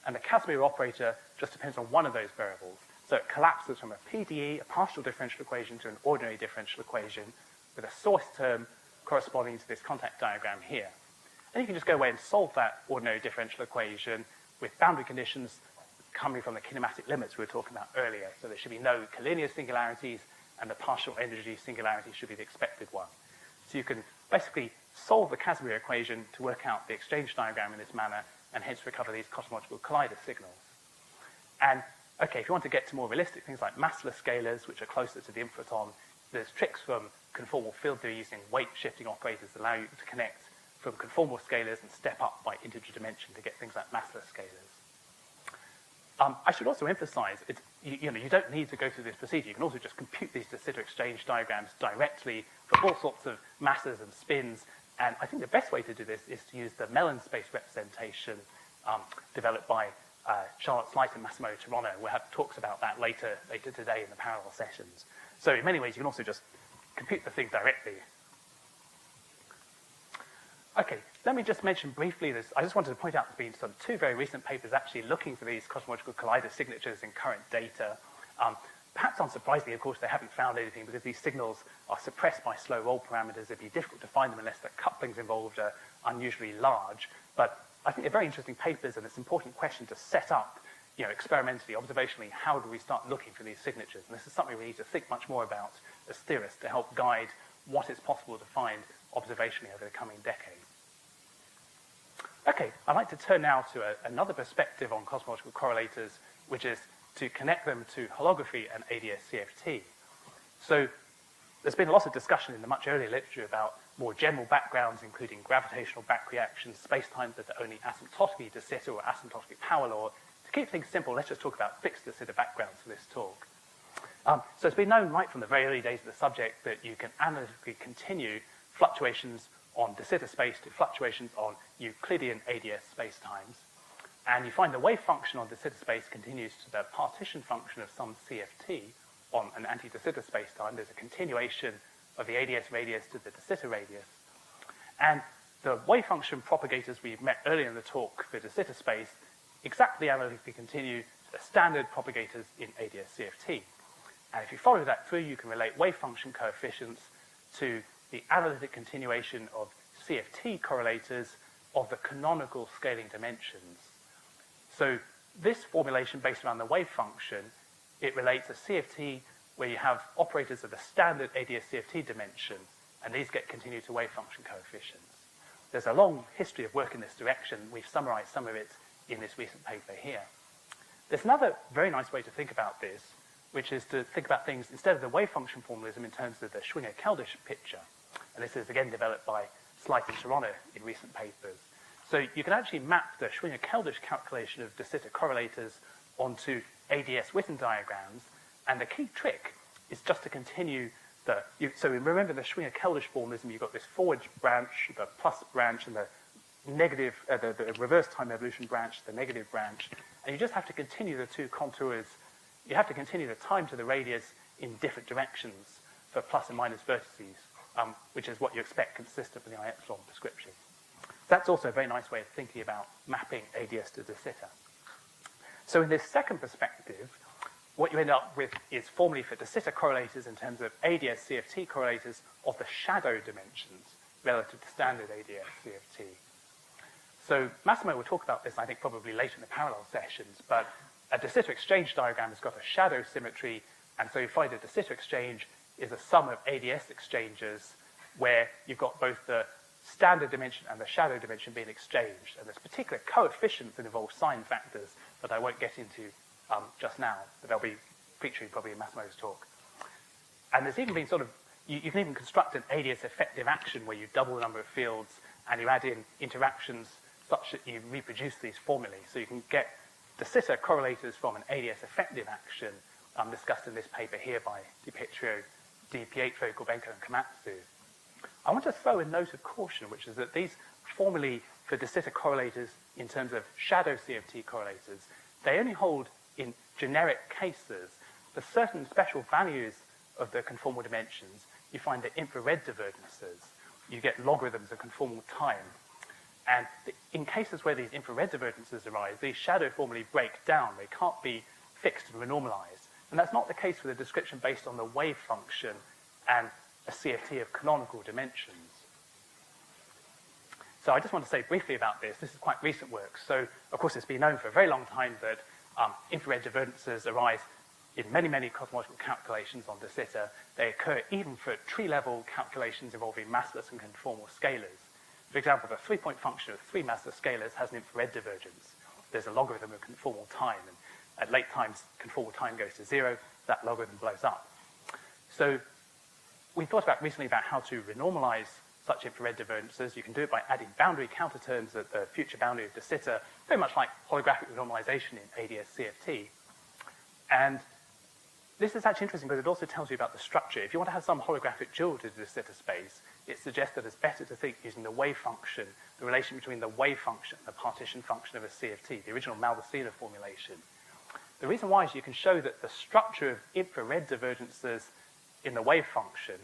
S2: and the Casimir operator just depends on one of those variables. So it collapses from a PDE, a partial differential equation, to an ordinary differential equation with a source term corresponding to this contact diagram here. And you can just go away and solve that ordinary differential equation with boundary conditions coming from the kinematic limits we were talking about earlier. So there should be no collinear singularities, and the partial energy singularity should be the expected one. So you can basically solve the Casimir equation to work out the exchange diagram in this manner, and hence recover these cosmological collider signals. And okay, if you want to get to more realistic things like massless scalars, which are closer to the inflaton, there's tricks from conformal field theory using weight shifting operators that allow you to connect from conformal scalars and step up by integer dimension to get things like massless scalars. I should also emphasize, you don't need to go through this procedure. You can also just compute these de Sitter exchange diagrams directly for all sorts of masses and spins. And I think the best way to do this is to use the Mellon space representation developed by Charlotte Slight and Massimo Toronto. We'll have talks about that later today in the parallel sessions. So in many ways, you can also just compute the thing directly. Okay, let me just mention briefly this. I just wanted to point out there's been two very recent papers actually looking for these cosmological collider signatures in current data. Perhaps unsurprisingly, of course, they haven't found anything because these signals are suppressed by slow roll parameters. It'd be difficult to find them unless the couplings involved are unusually large. But I think they're very interesting papers, and it's an important question to set up, experimentally, observationally, how do we start looking for these signatures? And this is something we need to think much more about as theorists to help guide what is possible to find observationally over the coming decades. Okay, I'd like to turn now to another perspective on cosmological correlators, which is to connect them to holography and ADS-CFT. So there's been a lot of discussion in the much earlier literature about more general backgrounds, including gravitational back reactions, spacetimes that are only asymptotically de Sitter or asymptotically power law. To keep things simple, let's just talk about fixed de Sitter backgrounds for this talk. So it's been known right from the very early days of the subject that you can analytically continue fluctuations on de Sitter space to fluctuations on Euclidean ADS spacetimes. And you find the wave function on de Sitter space continues to the partition function of some CFT on an anti-de Sitter spacetime. There's a continuation of the ADS radius to the de Sitter radius. And the wave function propagators we met earlier in the talk for de Sitter space exactly analytically continue to the standard propagators in ADS-CFT. And if you follow that through, you can relate wave function coefficients to the analytic continuation of CFT correlators of the canonical scaling dimensions. So this formulation based around the wave function, it relates a CFT where you have operators of the standard ADS-CFT dimension, and these get continued to wave function coefficients. There's a long history of work in this direction. We've summarized some of it in this recent paper here. There's another very nice way to think about this, which is to think about things instead of the wave function formalism in terms of the Schwinger-Keldysh picture. And this is again developed by Slight and Serrano in recent papers. So you can actually map the Schwinger-Keldysh calculation of de Sitter correlators onto ADS-Witten diagrams, and the key trick is just to continue so remember the Schwinger-Keldysh formalism, you've got this forward branch, the plus branch, and the negative, the reverse time evolution branch, the negative branch, and you just have to continue the two contours. You have to continue the time to the radius in different directions for plus and minus vertices, which is what you expect consistent with the I-epsilon description. That's also a very nice way of thinking about mapping ADS to de Sitter. So in this second perspective, what you end up with is formally for de Sitter correlators in terms of ADS-CFT correlators of the shadow dimensions relative to standard ADS-CFT. So Massimo will talk about this, I think, probably later in the parallel sessions, but a de Sitter exchange diagram has got a shadow symmetry, and so you find a de Sitter exchange is a sum of ADS exchanges where you've got both the standard dimension and the shadow dimension being exchanged. And there's particular coefficients that involve sign factors that I won't get into just now, but they'll be featuring probably in Massimo's talk. And there's even been you can even construct an ADS effective action where you double the number of fields and you add in interactions such that you reproduce these formulae. So you can get de Sitter correlators from an ADS effective action discussed in this paper here by Di Pietro, Gorbenko, and Komatsu. I want to throw a note of caution, which is that these formulae for de Sitter correlators in terms of shadow CFT correlators, they only hold in generic cases. For certain special values of the conformal dimensions, you find the infrared divergences. You get logarithms of conformal time. And in cases where these infrared divergences arise, these shadow formulae break down. They can't be fixed and renormalized. And that's not the case with a description based on the wave function and a CFT of canonical dimensions. So I just want to say briefly about this. This is quite recent work. So, of course, it's been known for a very long time that infrared divergences arise in many, many cosmological calculations on de Sitter. They occur even for tree-level calculations involving massless and conformal scalars. For example, the three-point function of three massless scalars has an infrared divergence. There's a logarithm of conformal time, and at late times, conformal time goes to 0. That logarithm blows up. So we thought recently about how to renormalize such infrared divergences. You can do it by adding boundary counterterms at the future boundary of de Sitter, very much like holographic renormalization in ADS-CFT. And this is actually interesting because it also tells you about the structure. If you want to have some holographic dual to the de Sitter space, it suggests that it's better to think using the wave function, the relation between the wave function and the partition function of a CFT, the original Maldacena formulation. The reason why is you can show that the structure of infrared divergences in the wave function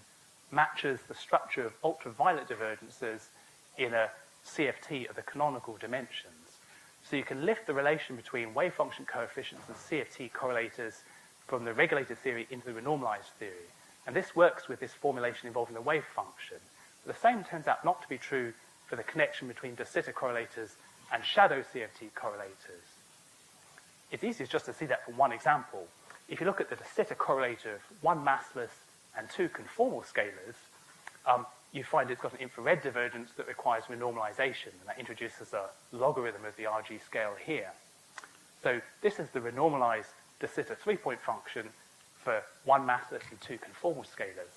S2: matches the structure of ultraviolet divergences in a CFT of the canonical dimensions. So you can lift the relation between wave function coefficients and CFT correlators from the regulated theory into the renormalized theory. And this works with this formulation involving the wave function. But the same turns out not to be true for the connection between de Sitter correlators and shadow CFT correlators. It's easiest just to see that from one example. If you look at the de Sitter correlator of one massless and two conformal scalars, you find it's got an infrared divergence that requires renormalization, and that introduces a logarithm of the RG scale here. So this is the renormalized de Sitter three-point function for one massless and two conformal scalars.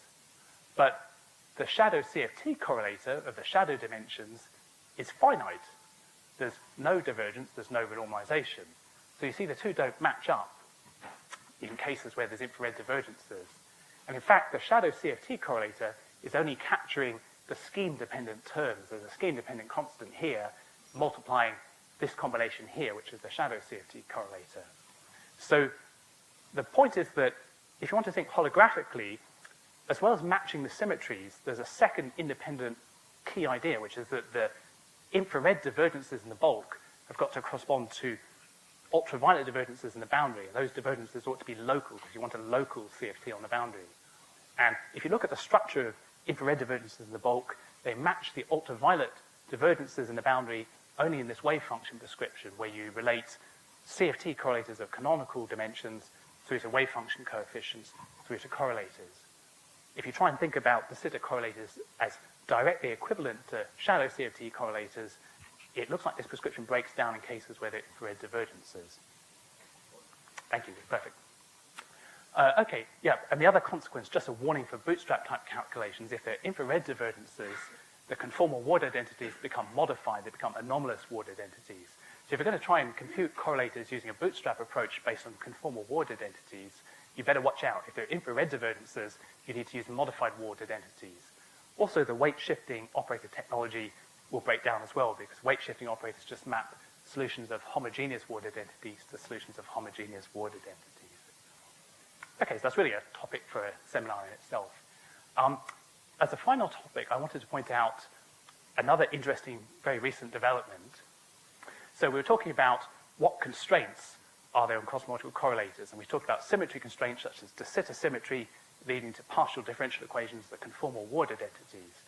S2: But the shadow CFT correlator of the shadow dimensions is finite. There's no divergence, there's no renormalization. So you see the two don't match up in cases where there's infrared divergences. And in fact, the shadow CFT correlator is only capturing the scheme-dependent terms. There's a scheme-dependent constant here multiplying this combination here, which is the shadow CFT correlator. So the point is that if you want to think holographically, as well as matching the symmetries, there's a second independent key idea, which is that the infrared divergences in the bulk have got to correspond to ultraviolet divergences in the boundary. And those divergences ought to be local because you want a local CFT on the boundary. And if you look at the structure of infrared divergences in the bulk, they match the ultraviolet divergences in the boundary only in this wave function description where you relate CFT correlators of canonical dimensions through to wave function coefficients through to correlators. If you try and think about de Sitter correlators as directly equivalent to shallow CFT correlators, it looks like this prescription breaks down in cases where there are infrared divergences. Thank you, perfect. Okay, yeah, and the other consequence, just a warning for bootstrap type calculations, if there are infrared divergences, the conformal ward identities become modified, they become anomalous ward identities. So if you're going to try and compute correlators using a bootstrap approach based on conformal ward identities, you better watch out. If there are infrared divergences, you need to use modified ward identities. Also, the weight shifting operator technology will break down as well because weight shifting operators just map solutions of homogeneous ward identities to solutions of homogeneous ward identities. Okay, so that's really a topic for a seminar in itself. As a final topic, I wanted to point out another interesting, very recent development. So we were talking about what constraints are there in cosmological correlators, and we talked about symmetry constraints such as de Sitter symmetry leading to partial differential equations that conformal ward identities.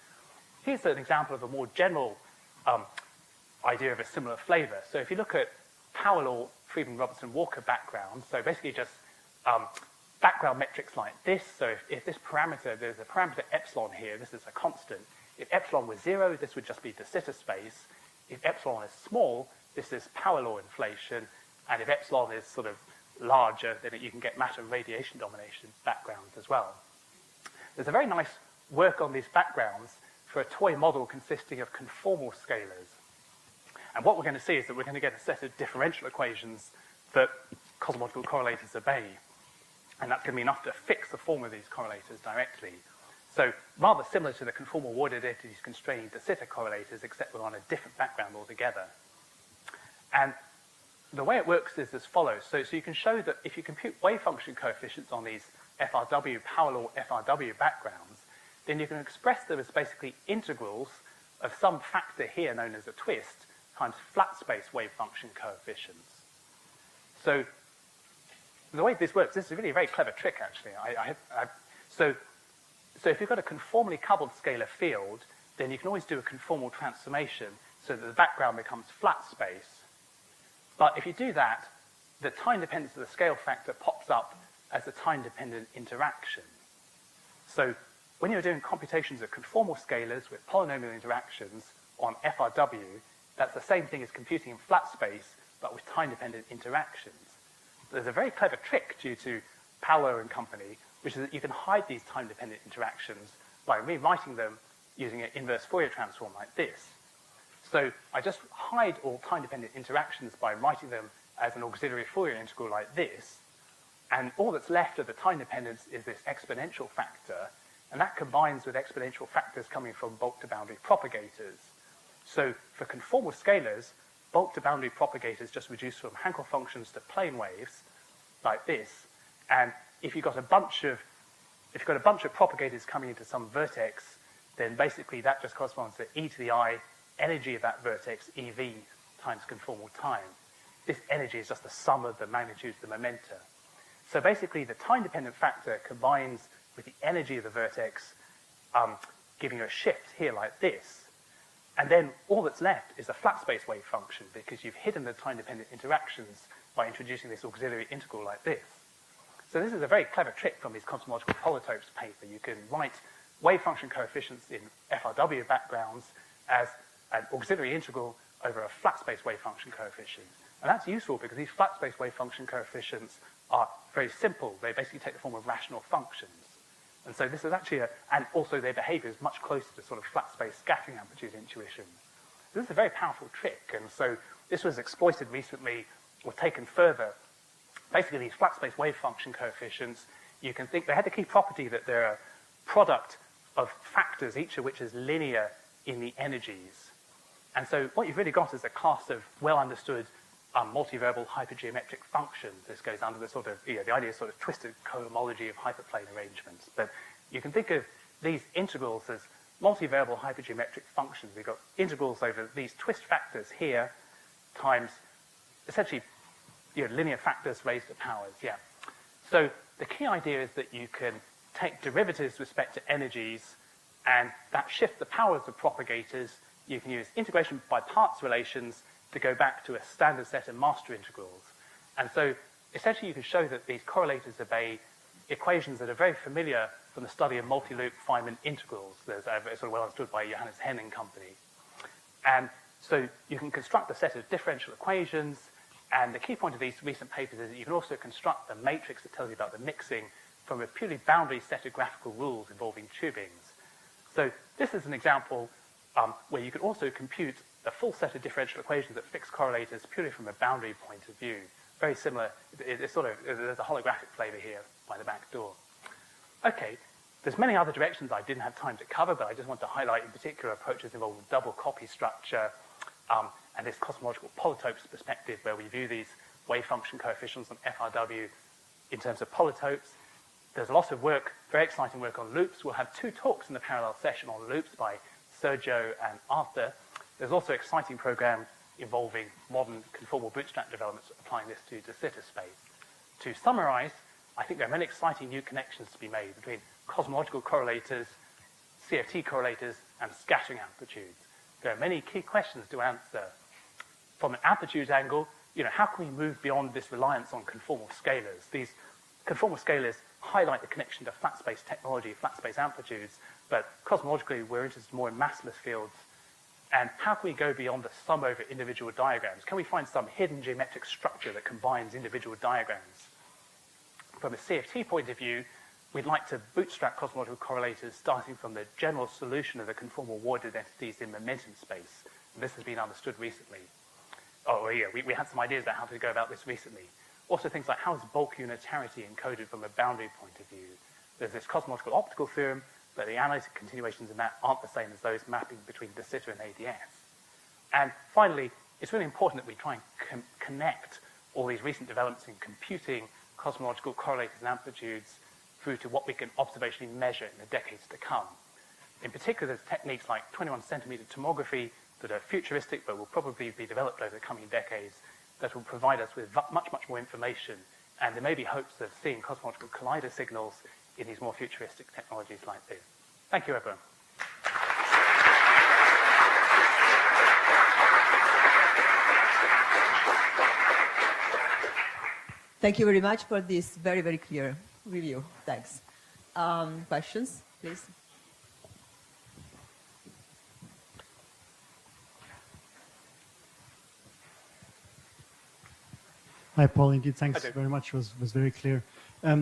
S2: Here's an example of a more general idea of a similar flavor. So if you look at power law, Friedman, Robertson, Walker background, so basically just background metrics like this. So if this parameter, there's a parameter epsilon here, this is a constant. If epsilon was 0, this would just be de Sitter space. If epsilon is small, this is power law inflation. And if epsilon is sort of larger, then you can get matter and radiation domination backgrounds as well. There's a very nice work on these backgrounds for a toy model consisting of conformal scalars. And what we're going to see is that we're going to get a set of differential equations that cosmological correlators obey. And that's going to be enough to fix the form of these correlators directly. So rather similar to the conformal ward identities constraining de Sitter correlators, except we're on a different background altogether. And the way it works is as follows. So you can show that if you compute wave function coefficients on these FRW, power law FRW backgrounds, then you can express them as basically integrals of some factor here known as a twist times flat space wave function coefficients. So the way this works, this is really a very clever trick, actually. So if you've got a conformally coupled scalar field, then you can always do a conformal transformation so that the background becomes flat space. But if you do that, the time dependence of the scale factor pops up as a time-dependent interaction. So when you're doing computations of conformal scalars with polynomial interactions on FRW, that's the same thing as computing in flat space, but with time-dependent interactions. There's a very clever trick due to Paolo and company, which is that you can hide these time-dependent interactions by rewriting them using an inverse Fourier transform like this. So I just hide all time-dependent interactions by writing them as an auxiliary Fourier integral like this, and all that's left of the time dependence is this exponential factor, and that combines with exponential factors coming from bulk-to-boundary propagators. So for conformal scalars, bulk-to-boundary propagators just reduce from Hankel functions to plane waves, like this, and if you've got a bunch of propagators coming into some vertex, then basically that just corresponds to e to the I energy of that vertex, EV, times conformal time. This energy is just the sum of the magnitudes of the momenta. So basically, the time-dependent factor combines with the energy of the vertex, giving you a shift here like this. And then all that's left is a flat space wave function because you've hidden the time-dependent interactions by introducing this auxiliary integral like this. So this is a very clever trick from these cosmological polytopes paper. You can write wave function coefficients in FRW backgrounds as an auxiliary integral over a flat space wave function coefficient. And that's useful because these flat space wave function coefficients are very simple. They basically take the form of rational functions. And so this is actually and also their behavior is much closer to sort of flat space scattering amplitude intuition. This is a very powerful trick. And so this was exploited recently or taken further. Basically, these flat space wave function coefficients, you can think they had the key property that they're a product of factors, each of which is linear in the energies. And so what you've really got is a class of well-understood multivariable hypergeometric functions. This goes under the sort of, the idea of sort of twisted cohomology of hyperplane arrangements. But you can think of these integrals as multivariable hypergeometric functions. We've got integrals over these twist factors here times essentially linear factors raised to powers, yeah. So the key idea is that you can take derivatives with respect to energies, and that shifts the powers of propagators. You can use integration by parts relations to go back to a standard set of master integrals. And so essentially you can show that these correlators obey equations that are very familiar from the study of multi-loop Feynman integrals. It's sort of well understood by Johannes Henn and company. And so you can construct a set of differential equations, and the key point of these recent papers is that you can also construct the matrix that tells you about the mixing from a purely boundary set of graphical rules involving tubings. So this is an example where you can also compute the full set of differential equations that fix correlators purely from a boundary point of view. Very similar. It's sort of, there's a holographic flavor here by the back door. Okay, there's many other directions I didn't have time to cover, but I just want to highlight in particular approaches involving double copy structure and this cosmological polytopes perspective where we view these wave function coefficients on FRW in terms of polytopes. There's a lot of work, very exciting work on loops. We'll have 2 talks in the parallel session on loops by Sergio and Arthur. There's also an exciting program involving modern conformal bootstrap developments applying this to de Sitter space. To summarize, I think there are many exciting new connections to be made between cosmological correlators, CFT correlators, and scattering amplitudes. There are many key questions to answer. From an amplitude angle, how can we move beyond this reliance on conformal scalars? These conformal scalars highlight the connection to flat space technology, flat space amplitudes, but cosmologically we're interested more in massless fields. And how can we go beyond the sum over individual diagrams? Can we find some hidden geometric structure that combines individual diagrams? From a CFT point of view, we'd like to bootstrap cosmological correlators starting from the general solution of the conformal Ward identities in momentum space. And this has been understood recently. We had some ideas about how to go about this recently. Also things like how is bulk unitarity encoded from a boundary point of view? There's this cosmological optical theorem, but the analytic continuations in that aren't the same as those mapping between de Sitter and ADS. And finally, it's really important that we try and connect all these recent developments in computing cosmological correlators and amplitudes through to what we can observationally measure in the decades to come. In particular, there's techniques like 21 centimeter tomography that are futuristic but will probably be developed over the coming decades that will provide us with much more information. And there may be hopes of seeing cosmological collider signals in these more futuristic technologies like this. Thank you, everyone.
S1: Thank you very much for this very, very clear review. Thanks. Questions, please?
S3: Hi, Paul. Indeed, thanks very much. It was very clear. I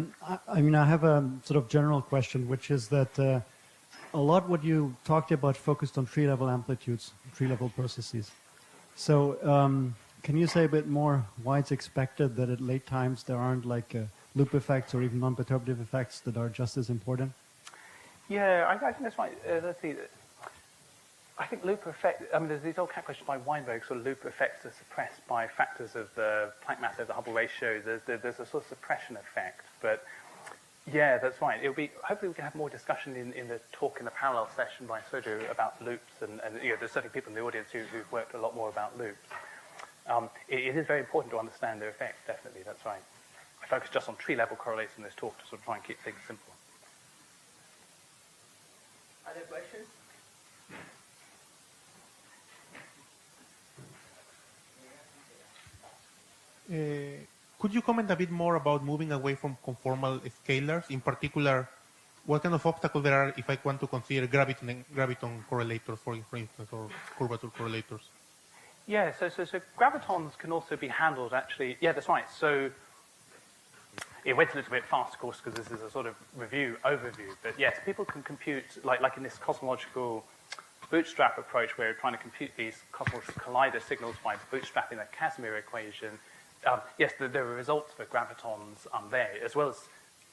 S3: mean, I have a sort of general question, which is that a lot what you talked about focused on tree-level amplitudes, tree-level processes. So can you say a bit more why it's expected that at late times there aren't like loop effects or even non-perturbative effects that are just as important?
S2: Yeah, I think that's right. Let's see. I think loop effect, there's these old cat questions by Weinberg, sort of loop effects are suppressed by factors of the Planck mass over the Hubble ratio. There's a sort of suppression effect. But yeah, that's right. It'll be, hopefully we can have more discussion in the talk in the parallel session by Sergio about loops. And there's certainly people in the audience who've worked a lot more about loops. It is very important to understand their effects, definitely, that's right. I focus just on tree-level correlates in this talk to sort of try and keep things simple.
S1: Other questions?
S4: Could you comment a bit more about moving away from conformal scalars? In particular, what kind of obstacle there are if I want to consider graviton correlators, for instance, or curvature correlators?
S2: Yeah, so gravitons can also be handled, actually. Yeah, that's right. So it went a little bit fast, of course, because this is a sort of overview. But yes, people can compute, like in this cosmological bootstrap approach, where we're trying to compute these cosmological collider signals by bootstrapping the Casimir equation. Yes, there are results for gravitons there, as well as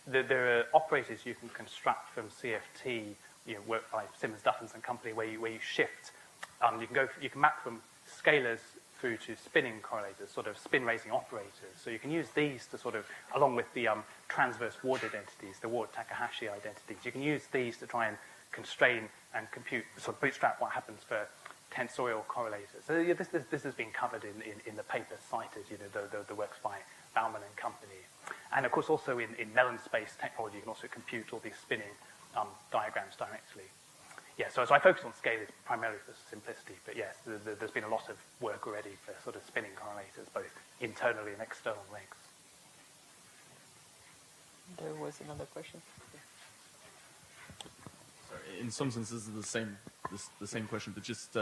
S2: there are operators you can construct from CFT, work by Simmons, Duffins and company, where you shift. You can map from scalars through to spinning correlators, sort of spin-raising operators. So you can use these to sort of, along with the transverse Ward identities, the Ward-Takahashi identities, you can use these to try and constrain and compute, sort of bootstrap what happens for tensorial correlators. So this has been covered in the papers cited, the works by And of course, also in melon space technology, you can also compute all these spinning diagrams directly. Yeah, so I focus on scalars primarily for simplicity, but yes, there's been a lot of work already for sort of spinning correlators, both internally and external legs.
S1: There was another question.
S5: Sorry, in some sense, this is the same question, but just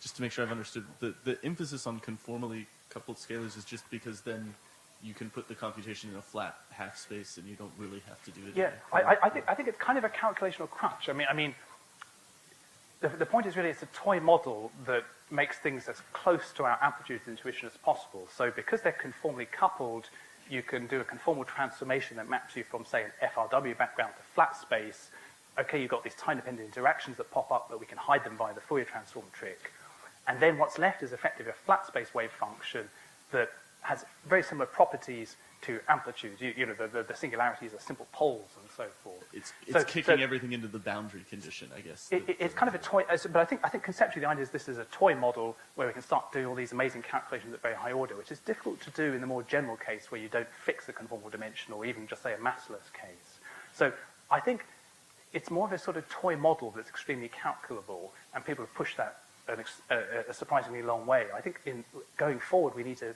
S5: just to make sure I've understood, the emphasis on conformally coupled scalars is just because then you can put the computation in a flat half space and you don't really have to do it.
S2: Yeah, I think it's kind of a calculational crutch. I mean, the point is really it's a toy model that makes things as close to our amplitude intuition as possible. So because they're conformally coupled, you can do a conformal transformation that maps you from, say, an FRW background to flat space. Okay, you've got these time-dependent interactions that pop up, but we can hide them by the Fourier transform trick. And then what's left is effectively a flat space wave function that has very similar properties to amplitude. You know, the singularities are simple poles and so forth.
S5: It's kicking everything into the boundary condition, I guess.
S2: It's kind of a toy, but I think conceptually the idea is this is a toy model where we can start doing all these amazing calculations at very high order, which is difficult to do in the more general case where you don't fix the conformal dimension or even just say a massless case. So I think it's more of a sort of toy model that's extremely calculable, and people have pushed that a surprisingly long way. I think in going forward we need to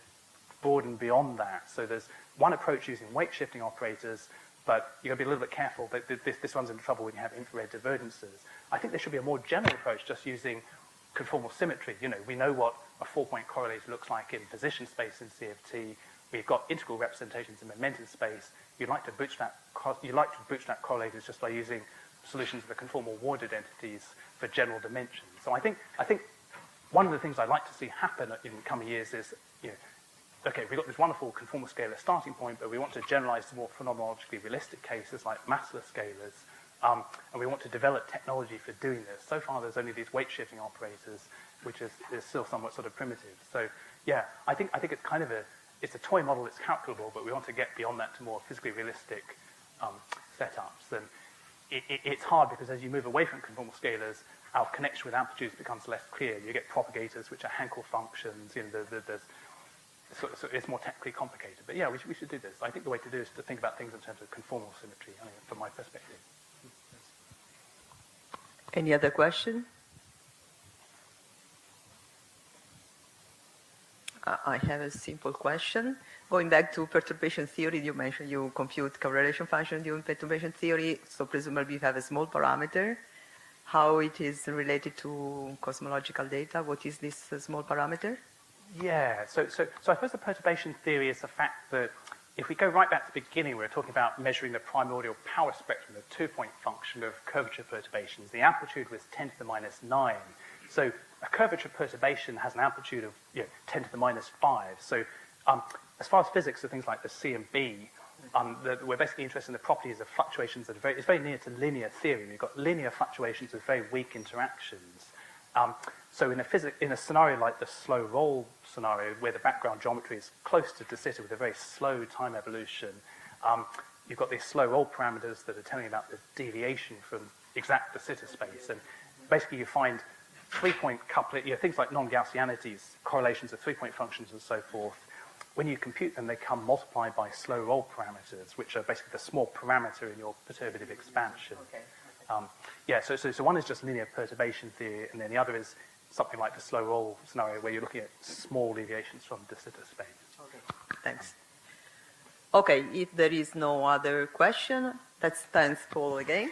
S2: broaden beyond that. So there's one approach using weight shifting operators, but you've got to be a little bit careful. But this runs into trouble when you have infrared divergences. I think there should be a more general approach just using conformal symmetry. You know, we know what a 4-point correlator looks like in position space in CFT. We've got integral representations in momentum space. You'd like to bootstrap correlators just by using solutions of the conformal Ward identities for general dimensions. So I think one of the things I'd like to see happen in coming years is, you know, okay, we've got this wonderful conformal scalar starting point, but we want to generalize to more phenomenologically realistic cases like massless scalars, and we want to develop technology for doing this. So far, there's only these weight shifting operators, which is still somewhat sort of primitive. So yeah, I think it's kind of it's a toy model that's calculable, but we want to get beyond that to more physically realistic setups. And it's hard because as you move away from conformal scalars, our connection with amplitudes becomes less clear. You get propagators, which are Hankel functions. You know, so it's more technically complicated. But yeah, we should do this. I think the way to do it is to think about things in terms of conformal symmetry, I mean, from my perspective.
S1: Any other question? I have a simple question. Going back to perturbation theory, you mentioned you compute correlation function during perturbation theory, so presumably you have a small parameter. How it is related to cosmological data? What is this small parameter?
S2: Yeah, so I suppose the perturbation theory is the fact that if we go right back to the beginning, we were talking about measuring the primordial power spectrum, the 2-point function of curvature perturbations. The amplitude was 10 to the minus 9. So a curvature perturbation has an amplitude of 10 to the minus 5. So as far as physics of things like the C and B, we're basically interested in the properties of fluctuations that it's very near to linear theory. We've got linear fluctuations with very weak interactions. So in a scenario like the slow roll scenario, where the background geometry is close to de Sitter with a very slow time evolution, you've got these slow roll parameters that are telling you about the deviation from exact de Sitter space. And basically you find 3-point coupling, things like non-Gaussianities, correlations of 3-point functions and so forth. When you compute them, they come multiplied by slow roll parameters, which are basically the small parameter in your perturbative expansion. Okay. So one is just linear perturbation theory, and then the other is something like the slow roll scenario where you're looking at small deviations from de Sitter space.
S1: Okay, thanks. Okay, if there is no other question, let's thank Paul again.